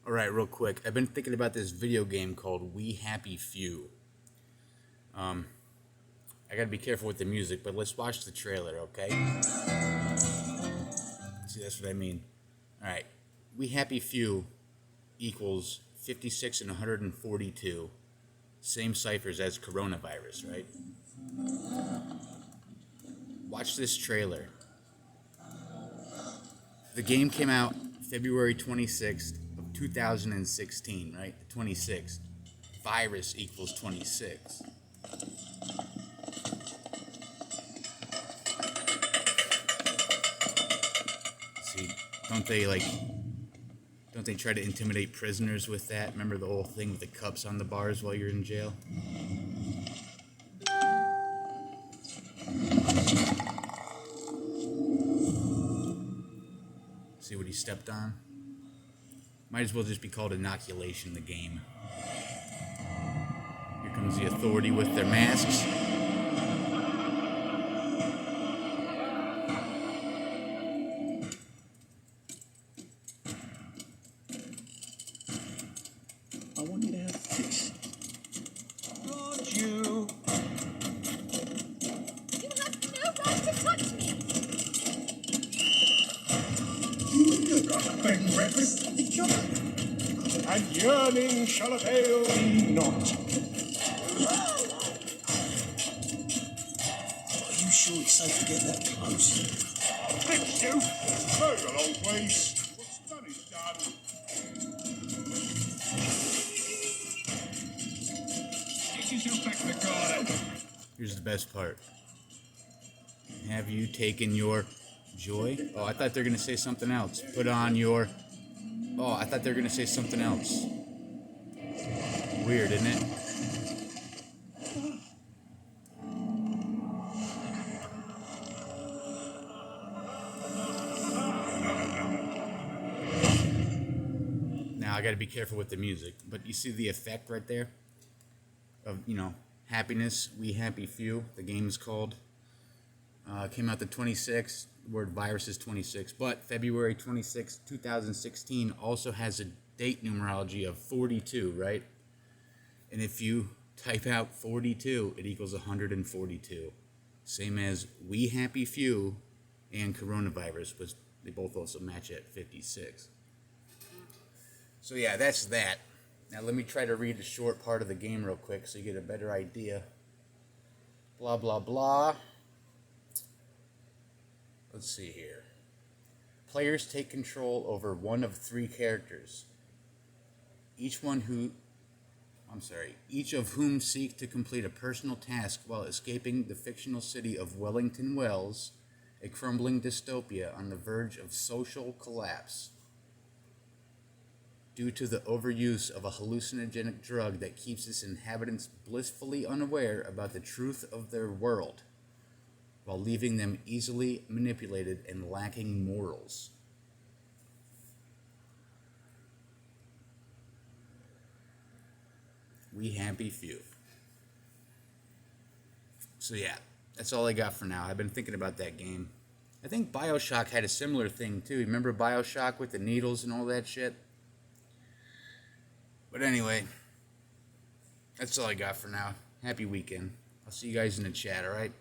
Alright, real quick. I've been thinking about this video game called We Happy Few. I gotta be careful with the music, but let's watch the trailer, okay? See, that's what I mean. Alright. We Happy Few equals 56 and 142. Same ciphers as coronavirus, right? Watch this trailer. The game came out February 26th of 2016, right? The 26th. Virus equals 26. See, don't they try to intimidate prisoners with that? Remember the whole thing with the cups on the bars while you're in jail? See what he stepped on? Might as well just be called inoculation, the game. Here comes the authority with their masks. I want you to have fish. Not you. You have no right to touch me. You got a bed and breakfast. The chocolate. And yearning shall avail thee not. Are you sure it's safe to get that close? Fix you. Move along, please. What's done is done. Get yourself back to the garden. Here's the best part. Have you taken your joy? Oh, I thought they were going to say something else. Put on your... Oh, I thought they were going to say something else. Weird, isn't it? Now, I got to be careful with the music. But you see the effect right there? Of, happiness. We Happy Few. The game is called. Came out the 26th. The word virus is 26. But February 26, 2016 also has a date numerology of 42, right? And if you type out 42, it equals 142. Same as We Happy Few and coronavirus, but they both also match at 56. So yeah, that's that. Now let me try to read a short part of the game real quick so you get a better idea. Blah, blah, blah. Let's see here. Players take control over one of three characters. Each of whom seek to complete a personal task while escaping the fictional city of Wellington Wells, a crumbling dystopia on the verge of social collapse, due to the overuse of a hallucinogenic drug that keeps its inhabitants blissfully unaware about the truth of their world, while leaving them easily manipulated and lacking morals. We Happy Few. So yeah, that's all I got for now. I've been thinking about that game. I think BioShock had a similar thing too. Remember BioShock with the needles and all that shit? But anyway, that's all I got for now. Happy weekend. I'll see you guys in the chat, alright?